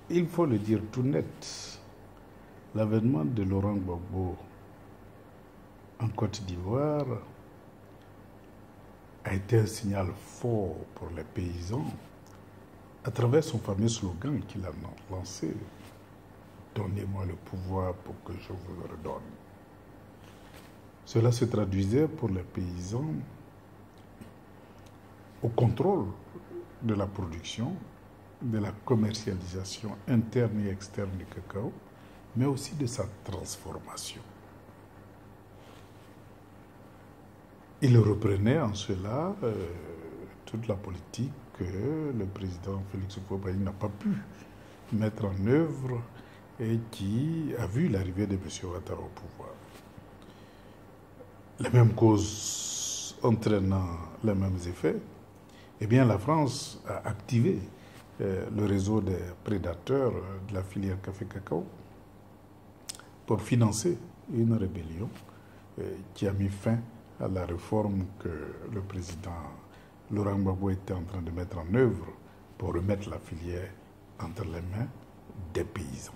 il faut le dire tout net, l'avènement de Laurent Gbagbo en Côte d'Ivoire a été un signal fort pour les paysans à travers son fameux slogan qu'il a lancé « Donnez-moi le pouvoir pour que je vous le redonne ». Cela se traduisait pour les paysans au contrôle de la production, de la commercialisation interne et externe du cacao, mais aussi de sa transformation. Il reprenait en cela toute la politique que le président Félix Houphouët-Boigny n'a pas pu mettre en œuvre et qui a vu l'arrivée de M. Ouattara au pouvoir. Les mêmes causes entraînant les mêmes effets, eh bien la France a activé le réseau des prédateurs de la filière café-cacao pour financer une rébellion qui a mis fin à la réforme que le président Laurent Gbagbo était en train de mettre en œuvre pour remettre la filière entre les mains des paysans.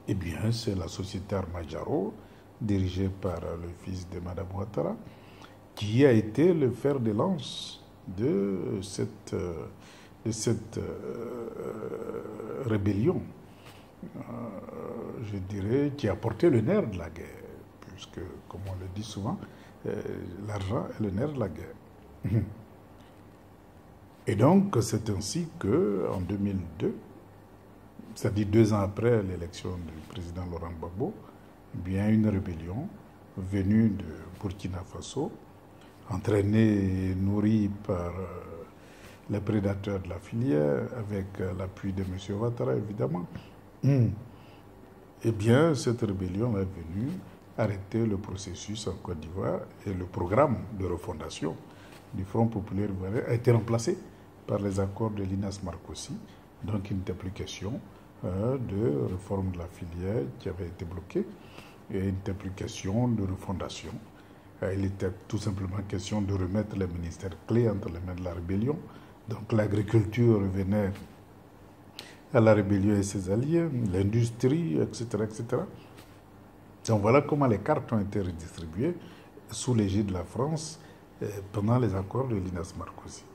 Eh bien, c'est la société Armajaro, dirigée par le fils de Mme Ouattara, qui a été le fer de lance de cette rébellion, je dirais, qui a porté le nerf de la guerre, puisque, comme on le dit souvent, l'argent est le nerf de la guerre. Et donc, c'est ainsi qu'en 2002, c'est-à-dire 2 ans après l'élection du président Laurent Gbagbo, bien une rébellion venue de Burkina Faso, entraînée et nourrie par les prédateurs de la filière, avec l'appui de M. Ouattara, évidemment. Eh bien, cette rébellion est venue arrêter le processus en Côte d'Ivoire et le programme de refondation du Front populaire ivoirien a été remplacé par les accords de Linas Marcoussis. Donc, il n'était plus question de réforme de la filière qui avait été bloquée et il n'était plus question de refondation. Il était tout simplement question de remettre les ministères clés entre les mains de la rébellion. Donc, l'agriculture revenait à la rébellion et ses alliés, l'industrie, etc., etc. Donc voilà comment les cartes ont été redistribuées sous l'égide de la France pendant les accords de Linas Marcoussis.